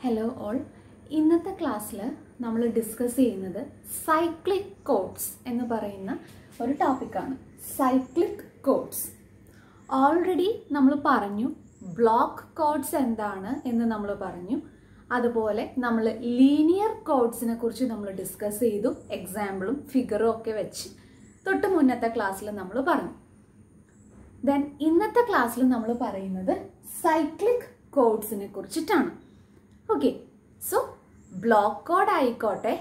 Hello all. ഇന്നത്തെ ക്ലാസ്സിൽ നമ്മൾ ഡിസ്കസ് ചെയ്യുന്നത് സൈക്ലിക് കോഡ്സ് എന്ന് പറയുന്ന ഒരു ടോപ്പിക്കാണ്. സൈക്ലിക് കോഡ്സ് ഓൾറെഡി നമ്മൾ പറഞ്ഞു. ബ്ലോക്ക് കോഡ്സ് എന്താണ് എന്ന് നമ്മൾ പറഞ്ഞു. അതുപോലെ നമ്മൾ ലീനിയർ കോഡ്സിനെ കുറിച്ച് നമ്മൾ ഡിസ്കസ് ചെയ്തു. എക്സാമ്പിളും ഫിഗറും ഒക്കെ വെച്ച് തൊട്ട് മുന്നത്തെ ക്ലാസ്സിൽ നമ്മൾ പറഞ്ഞു. ദെൻ ഇന്നത്തെ ക്ലാസ്സിൽ നമ്മൾ പറയുന്നത് സൈക്ലിക് കോഡ്സിനെ കുറിച്ചിട്ടാണ്. ഓക്കെ, സോ ബ്ലോക്ക് കോഡ് ആയിക്കോട്ടെ,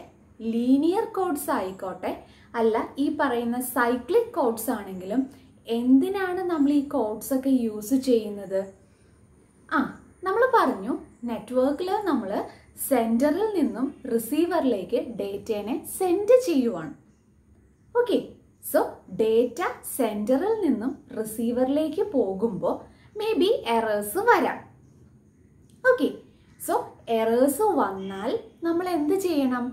ലീനിയർ കോഡ്സ് ആയിക്കോട്ടെ, അല്ല ഈ പറയുന്ന സൈക്ലിക് കോഡ്സ് ആണെങ്കിലും എന്തിനാണ് നമ്മൾ ഈ കോഡ്സ് ഒക്കെ യൂസ് ചെയ്യുന്നത്? നമ്മൾ പറഞ്ഞു നെറ്റ്വർക്കിൽ നമ്മൾ സെൻറ്ററിൽ നിന്നും റിസീവറിലേക്ക് ഡേറ്റേനെ സെൻഡ് ചെയ്യുവാണ്. ഓക്കെ, സോ ഡേറ്റ സെൻറ്ററിൽ നിന്നും റിസീവറിലേക്ക് പോകുമ്പോൾ മേ ബി എറേഴ്സ് വരാം. ഓക്കെ, സോ എറേഴ്സ് വന്നാൽ നമ്മൾ എന്ത് ചെയ്യണം?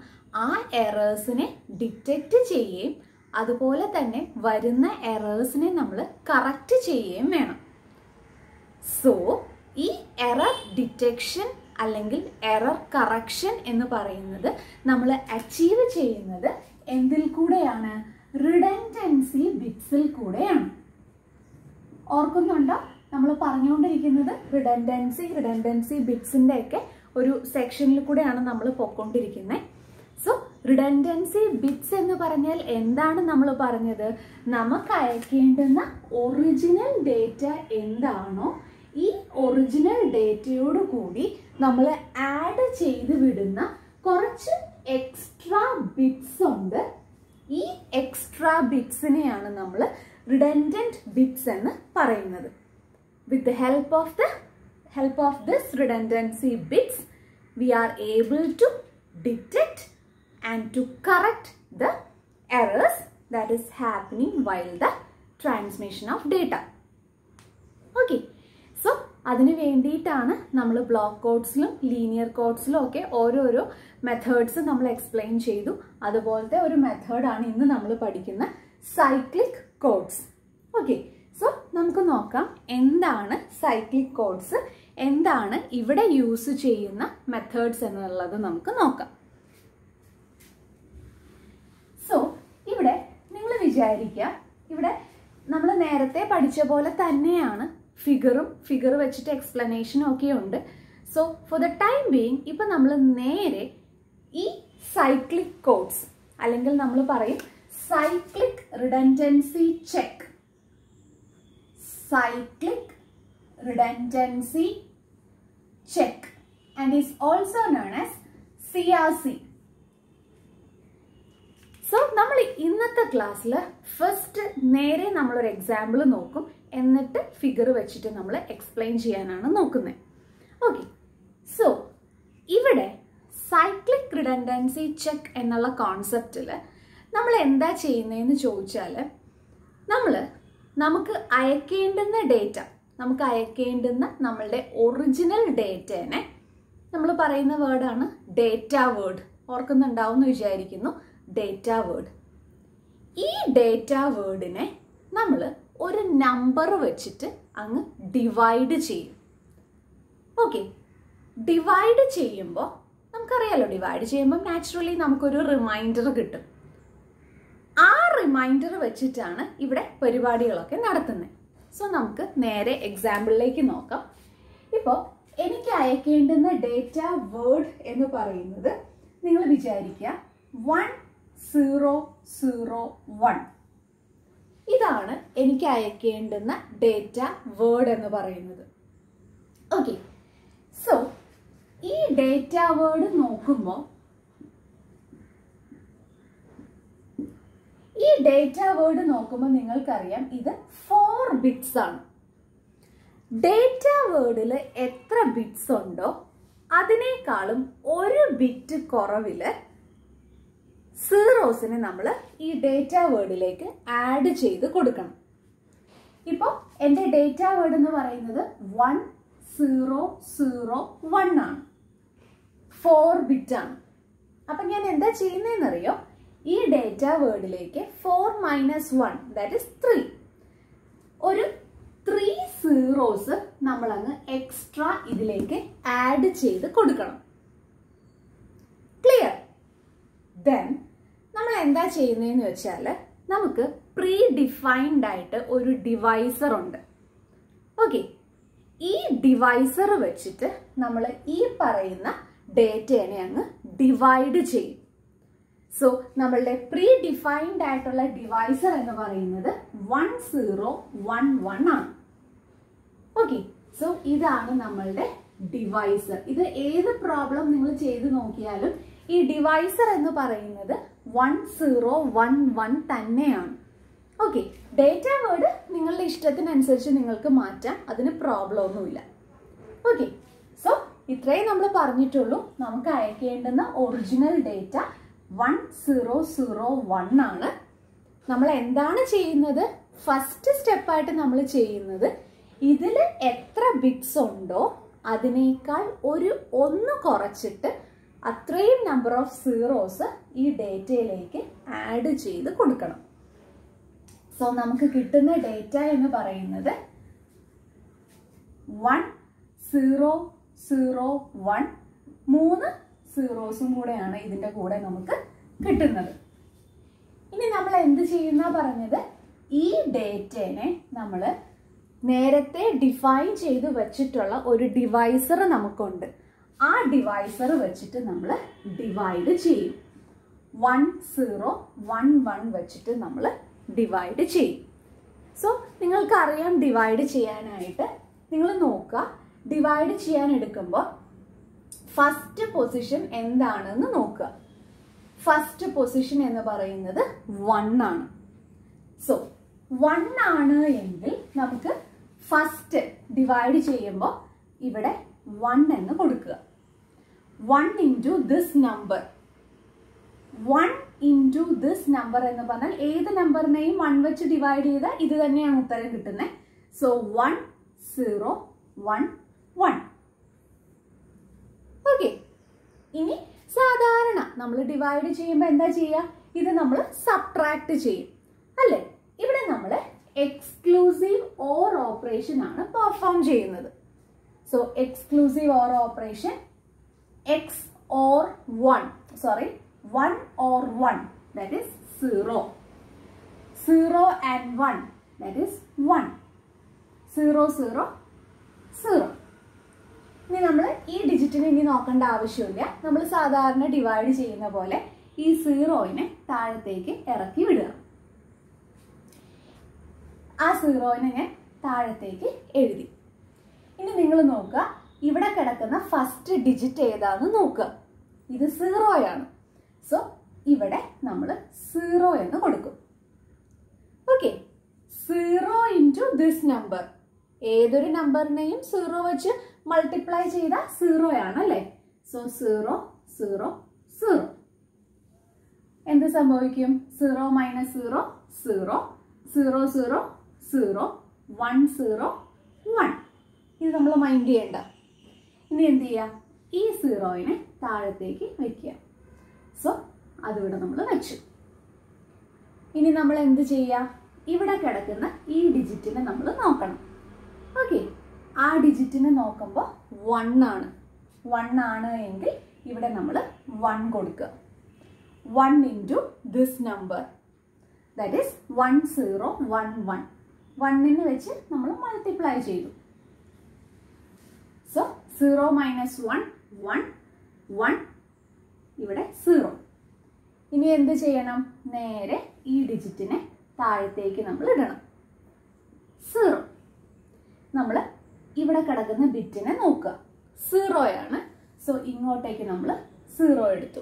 ആ എറേഴ്സിനെ ഡിറ്റക്റ്റ് ചെയ്യുകയും അതുപോലെ തന്നെ വരുന്ന എറേഴ്സിനെ നമ്മൾ കറക്റ്റ് ചെയ്യുകയും വേണം. സോ ഈ എറർ ഡിറ്റക്ഷൻ അല്ലെങ്കിൽ എറർ കറക്ഷൻ എന്ന് പറയുന്നത് നമ്മൾ അച്ചീവ് ചെയ്യുന്നത് എന്തിൽ കൂടെയാണ്? റിഡൻഡൻസി ബിറ്റ്സിൽ കൂടെയാണ്. ഓർക്കുന്നുണ്ടോ? നമ്മൾ പറഞ്ഞുകൊണ്ടിരിക്കുന്നത് റിഡൻഡൻസി ബിറ്റ്സിൻ്റെ ഒക്കെ ഒരു സെക്ഷനിൽ കൂടെയാണ് നമ്മൾ പൊയ്ക്കൊണ്ടിരിക്കുന്നത്. സോ റിഡൻഡൻസി ബിറ്റ്സ് എന്ന് പറഞ്ഞാൽ എന്താണ് നമ്മൾ പറഞ്ഞത്? നമുക്ക് അയക്കേണ്ടുന്ന ഒറിജിനൽ ഡേറ്റ എന്താണോ ഈ ഒറിജിനൽ ഡേറ്റയോട് കൂടി നമ്മൾ ആഡ് ചെയ്ത് വിടുന്ന കുറച്ച് എക്സ്ട്രാ ബിറ്റ്സ് ഉണ്ട്. ഈ എക്സ്ട്രാ ബിറ്റ്സിനെയാണ് നമ്മൾ റിഡൻഡന്റ് ബിറ്റ്സ് എന്ന് പറയുന്നത്. With the help of this redundancy bits, we are able to detect and to correct the errors that is happening while the transmission of data. Okay, so അതിനു വേണ്ടിയിട്ടാണ് നമ്മൾ block കോഡ്സിലും linear കോഡ്സിലും ഒക്കെ ഓരോരോ methods നമ്മൾ explain ചെയ്തു. അതുപോലത്തെ ഒരു മെത്തേഡാണ് ഇന്ന് നമ്മൾ പഠിക്കുന്ന സൈക്ലിക് കോഡ്സ്. ഓക്കെ, സോ നമുക്ക് നോക്കാം എന്താണ് സൈക്ലിക് കോഡ്സ്, എന്താണ് ഇവിടെ യൂസ് ചെയ്യുന്ന മെത്തേഡ്സ് എന്നുള്ളത് നമുക്ക് നോക്കാം. സോ ഇവിടെ നിങ്ങൾ വിചാരിക്കുക, ഇവിടെ നമ്മൾ നേരത്തെ പഠിച്ച പോലെ തന്നെയാണ് ഫിഗർ വെച്ചിട്ട് എക്സ്പ്ലനേഷനും ഒക്കെ ഉണ്ട്. So for the time being ഇപ്പം നമ്മൾ നേരെ ഈ സൈക്ലിക് കോഡ്സ് അല്ലെങ്കിൽ നമ്മൾ പറയും cyclic redundancy check, cyclic redundancy check and is also known as CRC. So നമ്മൾ ഇന്നത്തെ ക്ലാസ്സിൽ ഫസ്റ്റ് നേരെ നമ്മളൊരു എക്സാമ്പിൾ നോക്കും, എന്നിട്ട് ഫിഗർ വെച്ചിട്ട് നമ്മൾ എക്സ്പ്ലെയിൻ ചെയ്യാനാണ് നോക്കുന്നത്. ഓക്കെ, സോ ഇവിടെ സൈക്ലിക് റിഡൻഡൻസി ചെക്ക് എന്നുള്ള കോൺസെപ്റ്റിൽ നമ്മൾ എന്താ ചെയ്യുന്നതെന്ന് ചോദിച്ചാൽ നമുക്ക് അയക്കേണ്ടുന്ന ഡേറ്റ, നമുക്ക് അയക്കേണ്ടുന്ന നമ്മളുടെ ഒറിജിനൽ ഡേറ്റേനെ നമ്മൾ പറയുന്ന വേർഡാണ് ഡേറ്റ വേർഡ്. ഓർക്കുന്നുണ്ടാവും എന്ന് വിചാരിക്കുന്നു. Data word. ഈ ഡേറ്റ വേർഡിനെ നമ്മൾ ഒരു നമ്പർ വെച്ചിട്ട് അങ്ങ് ഡിവൈഡ് ചെയ്യും. ഓക്കെ, ഡിവൈഡ് ചെയ്യുമ്പോൾ നമുക്കറിയാലോ, ഡിവൈഡ് ചെയ്യുമ്പോൾ നാച്ചുറലി നമുക്കൊരു റിമൈൻഡർ കിട്ടും. ആ റിമൈൻഡർ വെച്ചിട്ടാണ് ഇവിടെ പരിപാടികളൊക്കെ നടത്തുന്നത്. സോ നമുക്ക് നേരെ എക്സാമ്പിളിലേക്ക് നോക്കാം. ഇപ്പോൾ എനിക്ക് അയക്കേണ്ടുന്ന ഡേറ്റ വേർഡ് എന്ന് പറയുന്നത് നിങ്ങൾ വിചാരിക്കുക 1001. ഇതാണ് എനിക്ക് അയക്കേണ്ടുന്ന ഡേറ്റ വേർഡ് എന്ന് പറയുന്നത്. ഓക്കെ, സോ ഈ ഡേറ്റ വേർഡ് നോക്കുമ്പോൾ നിങ്ങൾക്കറിയാം ഇത് 4 ബിറ്റ്സ് ആണ്. ഡേറ്റ വേർഡിൽ എത്ര ബിറ്റ്സ് ഉണ്ടോ അതിനേക്കാളും ഒരു ബിറ്റ് കുറവില് സീറോസിനെ നമ്മൾ ഈ ഡേറ്റ വേർഡിലേക്ക് ആഡ് ചെയ്ത് കൊടുക്കണം. ഇപ്പോൾ എൻ്റെ ഡേറ്റ വേർഡ് എന്ന് പറയുന്നത് 1001 ആണ്. 4 ബിറ്റ് ആണ്. അപ്പം ഞാൻ എന്താ ചെയ്യുന്നതെന്നറിയോ? ഈ ഡേറ്റ വേർഡിലേക്ക് 4 - 1 ദാറ്റ് ഇസ് 3, ഒരു 3 സീറോസ് നമ്മൾ അങ്ങ് എക്സ്ട്രാ ഇതിലേക്ക് ആഡ് ചെയ്ത് കൊടുക്കണം. ദെൻ നമ്മൾ എന്താ ചെയ്യുന്നതെന്ന് വെച്ചാൽ നമുക്ക് പ്രീ ഡിഫൈൻഡ് ആയിട്ട് ഒരു ഡിവൈസർ ഉണ്ട്. ഓക്കെ, ഈ ഡിവൈസർ വെച്ചിട്ട് നമ്മൾ ഈ പറയുന്ന ഡേറ്റയെ അങ്ങ് ഡിവൈഡ് ചെയ്യും. സോ നമ്മളുടെ പ്രീ ഡിഫൈൻഡ് ആയിട്ടുള്ള ഡിവൈസർ എന്ന് പറയുന്നത് 1011 ആണ്. ഓക്കെ, സോ ഇതാണ് നമ്മളുടെ ഡിവൈസർ. ഇത് ഏത് പ്രോബ്ലം നിങ്ങൾ ചെയ്ത് നോക്കിയാലും ഈ ഡിവൈസർ എന്ന് പറയുന്നത് 1011 തന്നെയാണ്. ഓക്കെ, ഡേറ്റ വേർഡ് നിങ്ങളുടെ ഇഷ്ടത്തിനനുസരിച്ച് നിങ്ങൾക്ക് മാറ്റാം, അതിന് പ്രോബ്ലം ഒന്നുമില്ല. ഓക്കെ, സോ ഇത്രയും നമ്മൾ പറഞ്ഞിട്ടുള്ളൂ. നമുക്ക് അയക്കേണ്ടുന്ന ഒറിജിനൽ ഡേറ്റ 1001 ആണ്. നമ്മൾ എന്താണ് ചെയ്യുന്നത്? ഫസ്റ്റ് സ്റ്റെപ്പായിട്ട് നമ്മൾ ചെയ്യുന്നത് ഇതിൽ എത്ര ബിറ്റ്സ് ഉണ്ടോ അതിനേക്കാൾ ഒന്ന് കുറച്ചിട്ട് അത്രയും നമ്പർ ഓഫ് സീറോസ് ഈ ഡേറ്റയിലേക്ക് ആഡ് ചെയ്ത് കൊടുക്കണം. സോ നമുക്ക് കിട്ടുന്ന ഡേറ്റ എന്ന് പറയുന്നത് 1001, 3 സീറോസും കൂടെയാണ് ഇതിൻ്റെ കൂടെ നമുക്ക് കിട്ടുന്നത്. ഇനി നമ്മൾ എന്ത് ചെയ്യുന്ന പറഞ്ഞത്, ഈ ഡേറ്റനെ നമ്മൾ നേരത്തെ ഡിഫൈൻ ചെയ്ത് വെച്ചിട്ടുള്ള ഒരു ഡിവൈസർ നമുക്കുണ്ട്. ആ ഡിവൈസർ വെച്ചിട്ട് നമ്മൾ ഡിവൈഡ് ചെയ്യും. 1011 വെച്ചിട്ട് നമ്മൾ ഡിവൈഡ് ചെയ്യും. സോ നിങ്ങൾക്കറിയാം ഡിവൈഡ് ചെയ്യാനായിട്ട്. നിങ്ങൾ നോക്കുക, ഡിവൈഡ് ചെയ്യാൻ എടുക്കുമ്പോൾ ഫസ്റ്റ് പൊസിഷൻ എന്താണെന്ന് നോക്കുക. ഫസ്റ്റ് പൊസിഷൻ എന്ന് പറയുന്നത് 1 ആണ്. സോ 1 ആണ് എങ്കിൽ നമുക്ക് ഫസ്റ്റ് ഡിവൈഡ് ചെയ്യുമ്പോൾ ഇവിടെ 1 എന്ന് കൊടുക്കുക. 1 into this number. 1 into this number എന്ന് പറഞ്ഞാൽ ഏത് നമ്പറിനെയും 1 വെച്ച് ഡിവൈഡ് ചെയ്താൽ ഇത് തന്നെയാണ് ഉത്തരം കിട്ടുന്നത്. സോ 1011. ഓക്കെ, ഇനി സാധാരണ നമ്മൾ ഡിവൈഡ് ചെയ്യുമ്പോൾ എന്താ ചെയ്യുക? ഇത് നമ്മൾ സബ്ട്രാക്ട് ചെയ്യും അല്ലേ? ഇവിടെ നമ്മൾ എക്സ്ക്ലൂസീവ് ഓർ ഓപ്പറേഷൻ ആണ് പെർഫോം ചെയ്യുന്നത്. So exclusive or operation, X or 1 or 1, that is 0. 0 and 1, that is 1. 0, 0, 0. ഇനി നമ്മൾ ഈ ഡിജിറ്റിനെ ഇനി നോക്കേണ്ട ആവശ്യമില്ല. നമ്മൾ സാധാരണ ഡിവൈഡ് ചെയ്യുന്ന പോലെ ഈ 0നെ താഴത്തേക്ക് ഇറക്കി വിടുക. ആ 0നെ ഞാൻ താഴത്തേക്ക് എഴുതി. ഇനി നിങ്ങൾ നോക്കുക, ഇവിടെ കിടക്കുന്ന ഫസ്റ്റ് ഡിജിറ്റ് ഏതാന്ന് നോക്കുക. ഇത് 0 ആണ്. സോ ഇവിടെ നമ്മൾ 0 എന്ന് കൊടുക്കും. Okay, 0 into this number. ഏതൊരു നമ്പറിനെയും 0 വെച്ച് മൾട്ടിപ്ലൈ ചെയ്താൽ 0 ആണല്ലേ? സോ 0, 0, 0. എന്ത് സംഭവിക്കും? 0 മൈനസ് 0, 0, 0, 0, 0, 1, 0, 1. ഇത് നമ്മൾ മൈൻഡ് ചെയ്യണ്ട. ഇനി എന്ത് ചെയ്യാം? ഈ 0നെ താഴത്തേക്ക് വെക്കുക. സോ അതിവിടെ നമ്മൾ വെച്ചു. ഇനി നമ്മൾ എന്ത് ചെയ്യുക? ഇവിടെ കിടക്കുന്ന ഈ ഡിജിറ്റിനെ നമ്മൾ നോക്കണം. ഓക്കെ, ആ ഡിജിറ്റിനെ നോക്കുമ്പോൾ 1 ആണ്. 1 ആണ് എങ്കിൽ ഇവിടെ നമ്മൾ 1 കൊടുക്കുക. 1 into this number, that is 1011. 1നെ വെച്ച് നമ്മൾ മൾട്ടിപ്ലൈ ചെയ്തു. സോ 0 മൈനസ് 1, 1, 1, ഇവിടെ 0. ഇനി എന്ത് ചെയ്യണം? നേരെ ഈ ഡിജിറ്റിനെ താഴത്തേക്ക് നമ്മൾ ഇടണം. 0. നമ്മൾ ഇവിടെ കിടക്കുന്ന ബിറ്റിനെ നോക്കുക. 0 ആണ്. സോ ഇങ്ങോട്ടേക്ക് നമ്മൾ 0 എടുത്തു.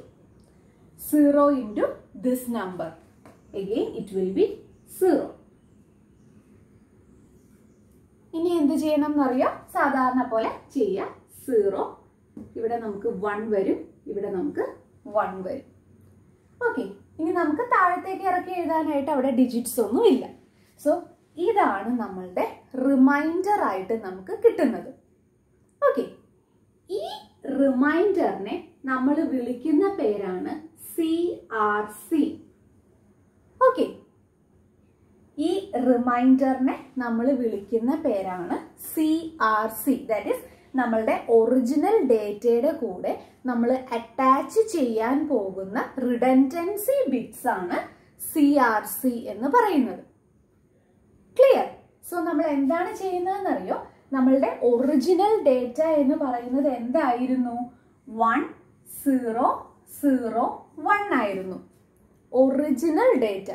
0 into this number, again it will be 0. ഇനി എന്ത് ചെയ്യണം എന്നറിയോ? സാധാരണ പോലെ ചെയ്യാം. 0, ഇവിടെ നമുക്ക് 1 വരും, ഇവിടെ നമുക്ക് 1 വരും. ഓക്കെ, ഇനി നമുക്ക് താഴത്തേക്ക് ഇറക്കി എഴുതാനായിട്ട് അവിടെ ഡിജിറ്റ്സ് ഒന്നും ഇല്ല. സോ ഇതാണ് നമ്മളുടെ റിമൈൻഡർ ആയിട്ട് നമുക്ക് കിട്ടുന്നത്. ഓക്കെ, ഈ റിമൈൻഡറിനെ നമ്മൾ വിളിക്കുന്ന പേരാണ് CRC. ഓക്കെ, ഈ റിമൈൻഡറിനെ നമ്മൾ വിളിക്കുന്ന പേരാണ് CRC. ദാറ്റ് ഈസ് നമ്മളുടെ ഒറിജിനൽ ഡേറ്റയുടെ കൂടെ നമ്മൾ അറ്റാച്ച് ചെയ്യാൻ പോകുന്ന റിഡൻഡൻസി ബിറ്റ്സ് ആണ് CRC എന്ന് പറയുന്നത്. ക്ലിയർ? സോ നമ്മൾ എന്താണ് ചെയ്യുന്നതെന്ന് അറിയോ? നമ്മളുടെ ഒറിജിനൽ ഡേറ്റ എന്ന് പറയുന്നത് എന്തായിരുന്നു? 1 0 0 1 ആയിരുന്നു ഒറിജിനൽ ഡേറ്റ.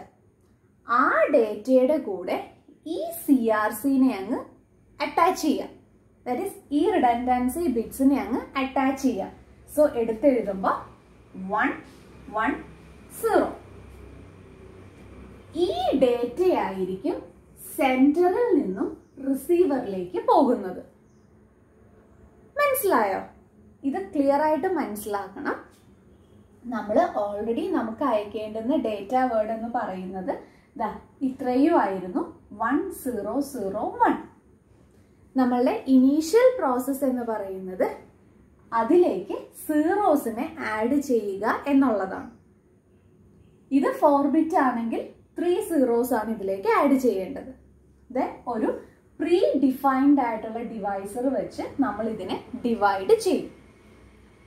ആ ഡേറ്റയുടെ കൂടെ ഈ CRCനെ അങ്ങ് അറ്റാച്ച് ചെയ്യാം. ദാറ്റ് ഈസ് ഈ റിഡൻഡൻസി ബിറ്റ്സിനെ അങ്ങ് അറ്റാച്ച് ചെയ്യാം. സോ എടുത്തെഴുതുമ്പോൾ 1 1 0. ഈ ഡേറ്റയായിരിക്കും സെന്ററിൽ നിന്നും റിസീവറിലേക്ക് പോകുന്നത്. മനസ്സിലായോ? ഇത് ക്ലിയർ ആയിട്ട് മനസ്സിലാക്കണം. നമ്മൾ ഓൾറെഡി നമുക്ക് അയക്കേണ്ടുന്ന ഡേറ്റ വേർഡ് എന്ന് പറയുന്നത് ഇത്രയും ആയിരുന്നു, 1 0 0 1. നമ്മളുടെ ഇനീഷ്യൽ പ്രോസസ് എന്ന് പറയുന്നത് അതിലേക്ക് സീറോസിനെ ആഡ് ചെയ്യുക എന്നുള്ളതാണ്. ഇത് 4 ബിറ്റ് ആണെങ്കിൽ 3 സീറോസ് ആണ് ഇതിലേക്ക് ആഡ് ചെയ്യേണ്ടത്. ഒരു പ്രീ ഡിഫൈൻഡ് ആയിട്ടുള്ള ഡിവൈസർ വെച്ച് നമ്മൾ ഇതിനെ ഡിവൈഡ് ചെയ്യും.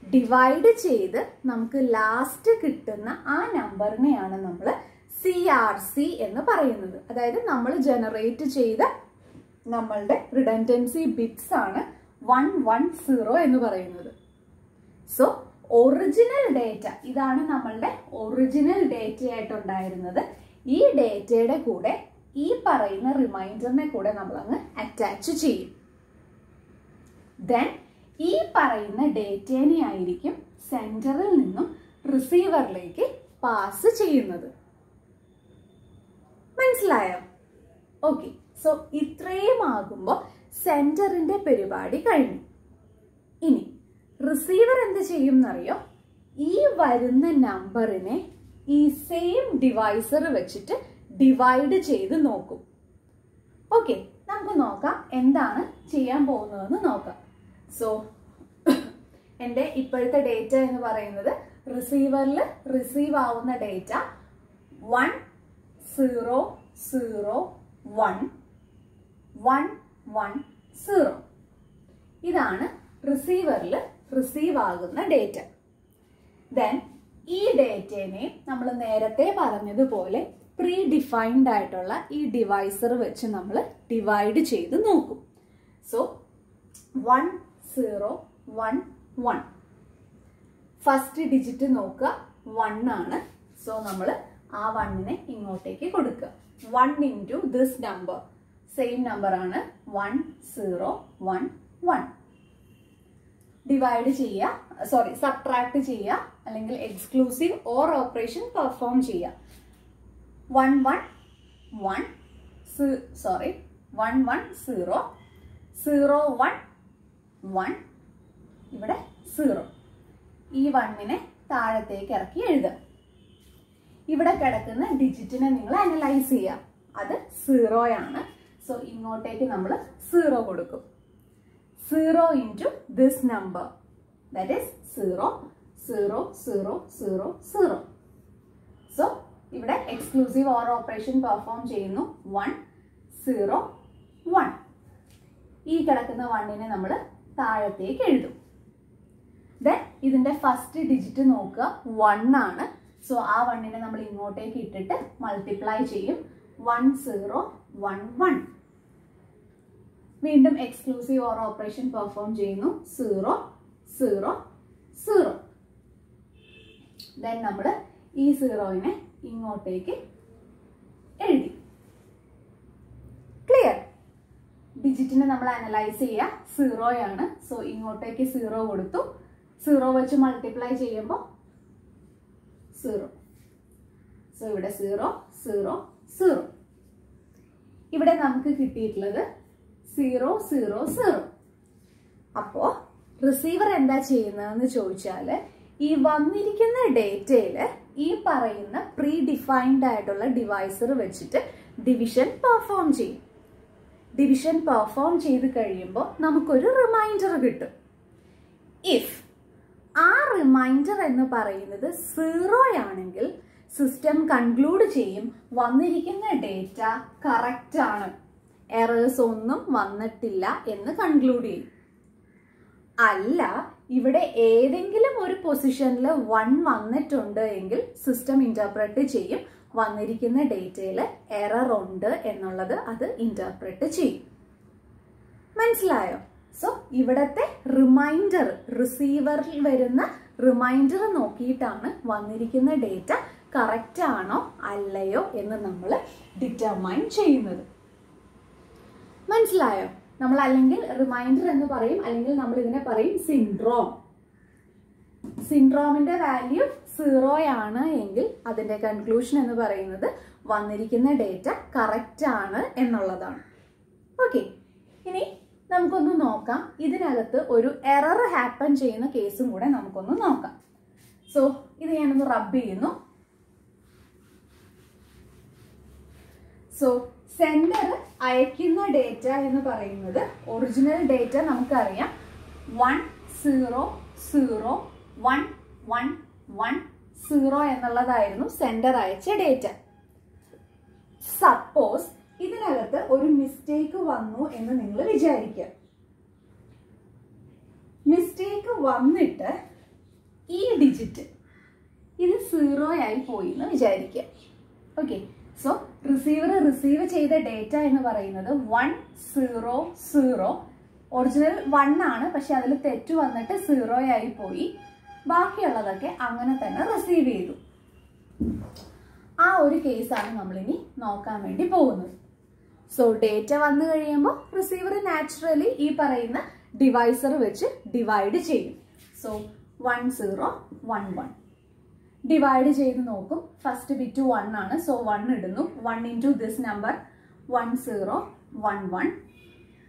ഡിവൈഡ് ചെയ്ത് നമുക്ക് ലാസ്റ്റ് കിട്ടുന്ന ആ നമ്പറിനെയാണ് നമ്മൾ CRC എന്ന് പറയുന്നത്. അതായത് നമ്മൾ ജനറേറ്റ് ചെയ്ത നമ്മളുടെ റിഡൻഡൻസി ബിറ്റ്സ് ആണ് 110 എന്ന് പറയുന്നത്. സോ ഒറിജിനൽ ഡേറ്റ ഇതാണ് നമ്മളുടെ ഒറിജിനൽ ഡേറ്റ ആയിട്ടുണ്ടായിരുന്നത്. ഈ ഡേറ്റയുടെ കൂടെ ഈ പറയുന്ന റിമൈൻഡറിനെ കൂടെ നമ്മൾ അങ്ങ് അറ്റാച്ച് ചെയ്യും. ദെൻ ഈ പറയുന്ന ഡേറ്റേനെ ആയിരിക്കും സെന്ററിൽ നിന്നും റിസീവറിലേക്ക് പാസ് ചെയ്യുന്നത്. മനസ്സിലായോ? ഓക്കെ. സോ ഇത്രയും ആകുമ്പോൾ സെന്ററിന്റെ പരിപാടി കഴിഞ്ഞു. ഇനി റിസീവർ എന്ത് ചെയ്യും എന്നറിയോ? ഈ വരുന്ന നമ്പറിനെ ഈ സെയിം ഡിവൈസർ വെച്ചിട്ട് ഡിവൈഡ് ചെയ്ത് നോക്കും. ഓക്കെ, നമുക്ക് നോക്കാം എന്താണ് ചെയ്യാൻ പോകുന്നതെന്ന് നോക്കാം. സോ എൻ്റെ ഇപ്പോഴത്തെ ഡേറ്റ എന്ന് പറയുന്നത് റിസീവറിൽ റിസീവ് ആവുന്ന ഡേറ്റ 1 0 0 1 1 1 0. ഇതാണ് റിസീവറിൽ റിസീവ് ആകുന്ന ഡേറ്റ. ദെൻ ഈ ഡേറ്റയെ നമ്മൾ നേരത്തെ പറഞ്ഞതുപോലെ പ്രീ ഡിഫൈൻഡ് ആയിട്ടുള്ള ഈ ഡിവൈസർ വെച്ച് നമ്മൾ ഡിവൈഡ് ചെയ്ത് നോക്കും. സോ 1 0 1 1. ഫസ്റ്റ് ഡിജിറ്റ് നോക്കുക 1 ആണ്. സോ നമ്മൾ ആ 1നെ ഇങ്ങോട്ടേക്ക് കൊടുക്കുക. 1 into this number same number ആണ് 1 0 1 1. ഡിവൈഡ് ചെയ്യുക, സോറി സബ്ട്രാക്ട് ചെയ്യുക, അല്ലെങ്കിൽ എക്സ്ക്ലൂസീവ് ഓർ ഓപ്പറേഷൻ പെർഫോം ചെയ്യുക. 1 1 1 സോറി 1 1 0 0 1 1 ഇവിടെ 0. ഈ 1നെ താഴത്തേക്ക് ഇറക്കി എഴുതുക. ഇവിടെ കിടക്കുന്ന ഡിജിറ്റിനെ നിങ്ങൾ അനലൈസ് ചെയ്യുക. അത് 0 ആണ്. സോ ഇങ്ങോട്ടേക്ക് നമ്മൾ 0 കൊടുക്കും. 0 into this number that is 0 0 0 0 0. So ഇവിടെ എക്സ്ക്ലൂസീവ് ഓർ ഓപ്പറേഷൻ പെർഫോം ചെയ്യുന്നു. 1 0 1. ഈ കിടക്കുന്ന 1നെ നമ്മൾ താഴത്തേക്ക് എഴുതും. ദെൻ ഇതിന്റെ ഫസ്റ്റ് ഡിജിറ്റ് നോക്കുക 1 ആണ്. സോ ആ 1നെ നമ്മൾ ഇങ്ങോട്ടേക്ക് ഇട്ടിട്ട് മൾട്ടിപ്ലൈ ചെയ്യും. 1 0 1 1. വീണ്ടും എക്സ്ക്ലൂസീവ് ഓർ ഓപ്പറേഷൻ പെർഫോം ചെയ്യുന്നു. 0 0 0. ദെൻ നമ്മൾ ഈ 0നെ ഇങ്ങോട്ടേക്ക് എഴുതി. ക്ലിയർ? ഡിജിറ്റിനെ നമ്മൾ അനലൈസ് ചെയ്യുക. 0 ആണ്. സോ ഇങ്ങോട്ടേക്ക് 0 കൊടുത്തു. 0 വെച്ച് മൾട്ടിപ്ലൈ ചെയ്യുമ്പോൾ 0. സോ ഇവിടെ 0 0 0. ഇവിടെ നമുക്ക് കിട്ടിയിട്ടുള്ളത് 0 0 0. അപ്പോൾ റിസീവർ എന്താ ചെയ്യുന്നതെന്ന് ചോദിച്ചാൽ ഈ വന്നിരിക്കുന്ന ഡേറ്റയിൽ ഈ പറയുന്ന പ്രീ ഡിഫൈൻഡ് ആയിട്ടുള്ള ഡിവൈസർ വെച്ചിട്ട് ഡിവിഷൻ പെർഫോം ചെയ്യും. ഡിവിഷൻ പെർഫോം ചെയ്ത് കഴിയുമ്പോൾ നമുക്കൊരു റിമൈൻഡർ കിട്ടും. ഇഫ് ആ റിമൈൻഡർ എന്ന് പറയുന്നത് 0 ആണെങ്കിൽ സിസ്റ്റം കൺക്ലൂഡ് ചെയ്യും വന്നിരിക്കുന്ന ഡേറ്റ കറക്റ്റ് ആണ്, എറേഴ്സ് ഒന്നും വന്നിട്ടില്ല എന്ന് കൺക്ലൂഡ് ചെയ്യും. അല്ല, ഇവിടെ ഏതെങ്കിലും ഒരു പൊസിഷനിൽ 1 വന്നിട്ടുണ്ട് എങ്കിൽ സിസ്റ്റം ഇന്റർപ്രറ്റ് ചെയ്യും വന്നിരിക്കുന്ന ഡേറ്റയിൽ എറർ ഉണ്ട് എന്നുള്ളത് അത് ഇന്റർപ്രറ്റ് ചെയ്യും. മനസ്സിലായോ? സോ ഇവിടത്തെ റിമൈൻഡർ, റിസീവറിൽ വരുന്ന റിമൈൻഡർ നോക്കിയിട്ടാണ് വന്നിരിക്കുന്ന ഡേറ്റ കറക്റ്റ് ആണോ അല്ലയോ എന്ന് നമ്മൾ ഡിറ്റർമൈൻ ചെയ്യുന്നത്. മനസ്സിലായോ? നമ്മൾ അല്ലെങ്കിൽ റിമൈൻഡർ എന്ന് പറയും, അല്ലെങ്കിൽ നമ്മൾ ഇതിനെ പറയും സിൻഡ്രോം. സിൻഡ്രോമിന്റെ വാല്യൂ 0 ആണ് എങ്കിൽ അതിന്റെ കൺക്ലൂഷൻ എന്ന് പറയുന്നത് വന്നിരിക്കുന്ന ഡേറ്റ കറക്റ്റ് ആണ് എന്നുള്ളതാണ്. ഓക്കെ, ഇനി നമുക്കൊന്ന് നോക്കാം. ഇതിനകത്ത് ഒരു എറർ ഹാപ്പൻ ചെയ്യുന്ന കേസും കൂടെ നമുക്കൊന്ന് നോക്കാം. സോ ഇത് ഞാനൊന്ന് റബ്ബ് ചെയ്യുന്നു. സോ സെൻഡർ അയക്കുന്ന ഡേറ്റ എന്ന് പറയുന്നത് ഒറിജിനൽ ഡേറ്റ നമുക്കറിയാം 1001110 എന്നുള്ളതായിരുന്നു സെൻഡർ അയച്ച ഡേറ്റ. സപ്പോസ് ഇതിനകത്ത് ഒരു മിസ്റ്റേക്ക് വന്നു എന്ന് നിങ്ങൾ വിചാരിക്കുക. മിസ്റ്റേക്ക് വന്നിട്ട് ഈ ഡിജിറ്റ് ഇത് 0 ആയി പോയി എന്ന് വിചാരിക്കുക. ഓക്കെ, സോ റിസീവർ റിസീവ് ചെയ്ത ഡേറ്റ എന്ന് പറയുന്നത് 100. ഒറിജിനൽ 1 ആണ്, പക്ഷെ അതിൽ തെറ്റ് വന്നിട്ട് 0 ആയി പോയി. ബാക്കിയുള്ളതൊക്കെ അങ്ങനെ തന്നെ റിസീവ് ചെയ്തു. ആ ഒരു കേസാണ് നമ്മളിനി നോക്കാൻ വേണ്ടി പോകുന്നത്. സോ ഡേറ്റ വന്നു കഴിയുമ്പോൾ റിസീവർ നാച്ചുറലി ഈ പറയുന്ന ഡിവൈസർ വെച്ച് ഡിവൈഡ് ചെയ്യും. സോ 1011 ഡിവൈഡ് ചെയ്ത് നോക്കും. ഫസ്റ്റ് ബിറ്റ് 1 ആണ്, സോ 1 ഇടുന്നു. 1 ഇൻറ്റു ദിസ് നമ്പർ 1011.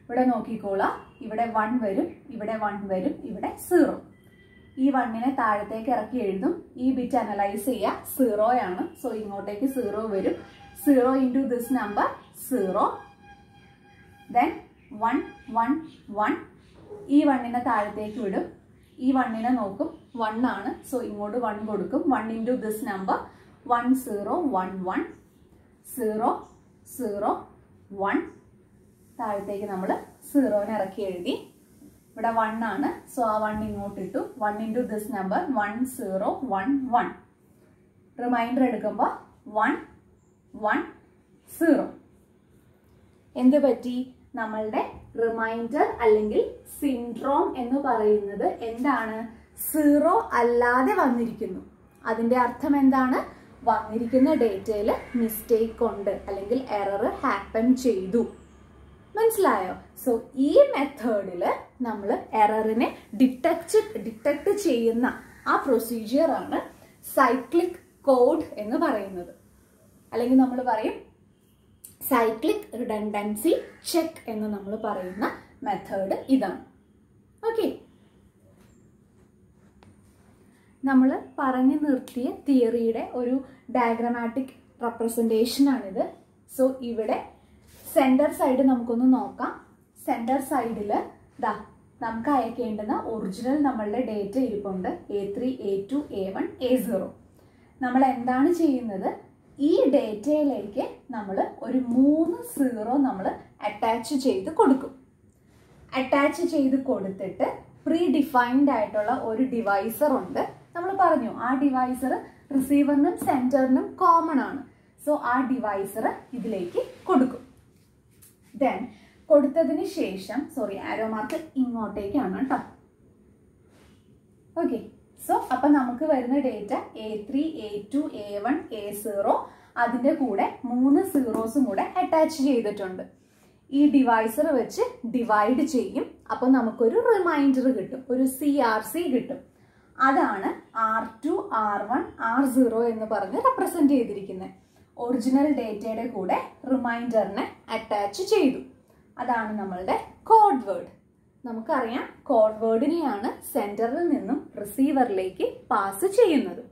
ഇവിടെ നോക്കിക്കോളാം, ഇവിടെ 1 വരും, ഇവിടെ 1 വരും, ഇവിടെ 0. ഈ 1നെ താഴത്തേക്ക് ഇറക്കി എഴുതും. ഈ ബിറ്റ് അനലൈസ് ചെയ്യുക, 0 ആണ്, സോ ഇങ്ങോട്ടേക്ക് 0 വരും. 0 ഇൻറ്റു ദിസ് നമ്പർ 0. ദെൻ 1 1 1. ഈ 1നെ താഴത്തേക്ക് വിടും. ഈ 1നെ നോക്കും, 1 ആണ്, സോ ഇങ്ങോട്ട് 1 കൊടുക്കും. 1 ഇൻറ്റു ദിസ് നമ്പർ 1011 0 0 1. താഴത്തേക്ക് നമ്മൾ 0നെ ഇറക്കി എഴുതി. ഇവിടെ 1 ആണ്, സോ ആ 1 ഇങ്ങോട്ട് ഇട്ടു. 1 ഇൻറ്റു ദിസ് നമ്പർ 1011. റിമൈൻഡർ എടുക്കുമ്പോൾ 1 1 0. എന്ത് പറ്റി? നമ്മളുടെ റിമൈൻഡർ അല്ലെങ്കിൽ സിൻഡ്രോം എന്ന് പറയുന്നത് എന്താണ്? 0 അല്ലാതെ വന്നിരിക്കുന്നു. അതിന്റെ അർത്ഥം എന്താണ്? വന്നിരിക്കുന്ന ഡേറ്റയിൽ മിസ്റ്റേക്ക് ഉണ്ട്, അല്ലെങ്കിൽ എറർ ഹാപ്പൻ ചെയ്തു. മനസ്സിലായോ? സോ ഈ മെത്തേഡിൽ നമ്മൾ എററിനെ ഡിറ്റക്ട് ചെയ്യുന്ന ആ പ്രൊസീജിയർ ആണ് സൈക്ലിക് കോഡ് എന്ന് പറയുന്നത്. അല്ലെങ്കിൽ നമ്മൾ പറയും സൈക്ലിക് റിഡൻഡൻസി ചെക്ക് എന്ന് നമ്മൾ പറയുന്ന മെത്തേഡ് ഇതാണ്. ഓക്കെ, നമ്മൾ പറഞ്ഞു നിർത്തിയ തിയറിയുടെ ഒരു ഡയഗ്രമാറ്റിക് റെപ്രസെൻറ്റേഷൻ ആണിത്. സോ ഇവിടെ സെൻറ്റർ സൈഡ് നമുക്കൊന്ന് നോക്കാം. സെൻറ്റർ സൈഡിൽ നമുക്ക് അയക്കേണ്ടുന്ന ഒറിജിനൽ നമ്മളുടെ ഡേറ്റ ഇരിപ്പുണ്ട്. A3 A2 A1 A0. നമ്മൾ എന്താണ് ചെയ്യുന്നത്? ഈ ഡേറ്റയിലേക്ക് നമ്മൾ ഒരു 3 0 നമ്മൾ അറ്റാച്ച് ചെയ്ത് കൊടുക്കും. അറ്റാച്ച് ചെയ്ത് കൊടുത്തിട്ട് പ്രീ ഡിഫൈൻഡ് ആയിട്ടുള്ള ഒരു ഡിവൈസർ ഉണ്ട്. നമ്മൾ പറഞ്ഞു ആ ഡിവൈസർ റിസീവറിനും സെൻറ്ററിനും കോമൺ ആണ്. സോ ആ ഡിവൈസർ ഇതിലേക്ക് കൊടുക്കും. ദെൻ കൊടുത്തതിന് ശേഷം, സോറി ആരോ മാർക്ക് ഇങ്ങോട്ടേക്കാണ് കേട്ടോ. ഓക്കെ, സോ അപ്പം നമുക്ക് വരുന്ന data A3 A2 A1 A0. അതിൻ്റെ കൂടെ 3 സീറോസും കൂടെ അറ്റാച്ച് ചെയ്തിട്ടുണ്ട്. ഈ ഡിവൈസർ വെച്ച് ഡിവൈഡ് ചെയ്യും. അപ്പോൾ നമുക്കൊരു റിമൈൻഡർ കിട്ടും, ഒരു CRC കിട്ടും. അതാണ് R2 R1 R0 എന്ന് പറഞ്ഞ് റെപ്രസെന്റ് ചെയ്തിരിക്കുന്നത്. ഒറിജിനൽ ഡേറ്റയുടെ കൂടെ റിമൈൻഡറിനെ അറ്റാച്ച് ചെയ്തു. അതാണ് നമ്മളുടെ കോഡ് വേർഡ്. നമുക്കറിയാം കോഡ് വേർഡിനെയാണ് സെൻറ്ററിൽ നിന്നും റിസീവറിലേക്ക് പാസ് ചെയ്യുന്നത്.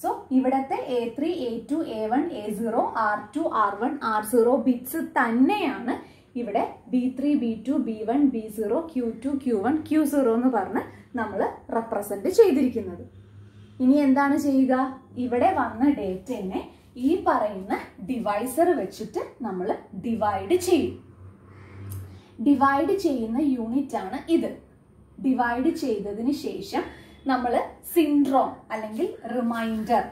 സോ ഇവിടത്തെ A3 A2 A1 A0 R2 R1 R0 bits തന്നെയാണ് ഇവിടെ B3 B2 B1 B0 Q2 Q1 Q0 എന്ന് പറഞ്ഞ് നമ്മൾ റെപ്രസെന്റ് ചെയ്തിരിക്കുന്നത്. ഇനി എന്താണ് ചെയ്യുക? ഇവിടെ വന്ന ഡേറ്റനെ ഈ പറയുന്ന ഡിവൈസർ വെച്ചിട്ട് നമ്മൾ ഡിവൈഡ് ചെയ്യും. ഡിവൈഡ് ചെയ്യുന്ന യൂണിറ്റ് ആണ് ഇത്. ഡിവൈഡ് ചെയ്തതിന് ശേഷം നമ്മൾ സിൻഡ്രോം അല്ലെങ്കിൽ റിമൈൻഡർ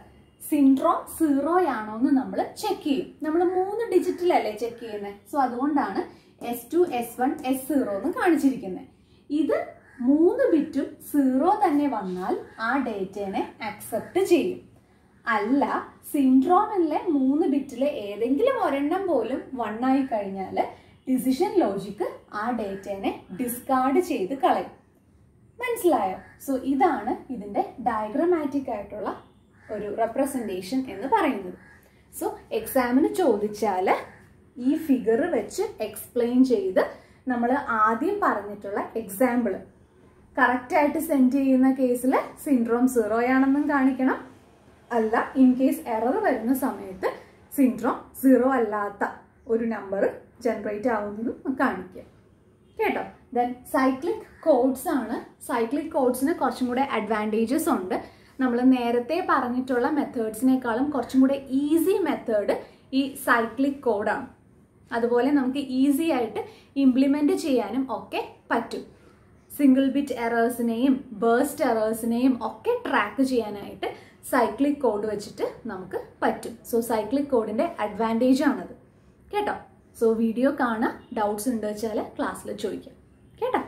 സിൻഡ്രോം 0 ആണോ എന്ന് നമ്മൾ ചെക്ക് ചെയ്യും. നമ്മൾ 3 ഡിജിറ്റിലല്ലേ ചെക്ക് ചെയ്യുന്നത്. സോ അതുകൊണ്ടാണ് S2, S1, S0 എന്ന് കാണിച്ചിരിക്കുന്നത്. ഇത് 3 ബിറ്റും 0 തന്നെ വന്നാൽ ആ ഡേറ്റയെ അക്സെപ്റ്റ് ചെയ്യും. അല്ല, സിൻഡ്രോമിലെ 3 ബിറ്റിലെ ഏതെങ്കിലും ഒരെണ്ണം പോലും 1 ആയി കഴിഞ്ഞാൽ ഡിസിഷൻ ലോജിക്ക് ആ ഡേറ്റയെ ഡിസ്കാർഡ് ചെയ്ത് കളയും. മനസ്സിലായോ? സോ ഇതാണ് ഇതിന്റെ ഡയഗ്രമാറ്റിക് ആയിട്ടുള്ള ഒരു റെപ്രസെന്റേഷൻ എന്ന് പറയുന്നത്. സോ എക്സാമിന് ചോദിച്ചാൽ ഈ ഫിഗർ വെച്ച് എക്സ്പ്ലെയിൻ ചെയ്ത് നമ്മൾ ആദ്യം പറഞ്ഞിട്ടുള്ള എക്സാമ്പിൾ കറക്റ്റ് ആയിട്ട് സെൻഡ് ചെയ്യുന്ന കേസിൽ സിൻഡ്രോം 0 ആണെന്നും കാണിക്കണം. അല്ല, ഇൻ കേസ് എറർ വരുന്ന സമയത്ത് സിൻഡ്രോം 0 അല്ലാത്ത ഒരു നമ്പർ ജനറേറ്റ് ആവുന്നതും കാണിക്കുക. കേട്ടോ? ദെൻ സൈക്ലിക് കോഡ്സ് ആണ്. സൈക്ലിക് കോഡ്സിന് കുറച്ചും കൂടെ അഡ്വാൻറ്റേജസ് ഉണ്ട്. നമ്മൾ നേരത്തെ പറഞ്ഞിട്ടുള്ള മെത്തേഡ്സിനേക്കാളും കുറച്ചും കൂടെ ഈസി മെത്തേഡ് ഈ സൈക്ലിക് കോഡാണ്. അതുപോലെ നമുക്ക് ഈസി ആയിട്ട് ഇംപ്ലിമെന്റ് ചെയ്യാനും ഒക്കെ പറ്റും. സിംഗിൾ ബിറ്റ് എറേഴ്സിനെയും ബേസ്റ്റ് എറേഴ്സിനെയും ഒക്കെ ട്രാക്ക് ചെയ്യാനായിട്ട് സൈക്ലിക് കോഡ് വെച്ചിട്ട് നമുക്ക് പറ്റും. സോ സൈക്ലിക് കോഡിന്റെ അഡ്വാൻറ്റേജ് ആണത്. കേട്ടോ? സോ വീഡിയോ കാണാം. ഡൗട്ട്സ് ഉണ്ട് വെച്ചാൽ ക്ലാസ്സിൽ ചോദിക്കാം. കേട്ടോ?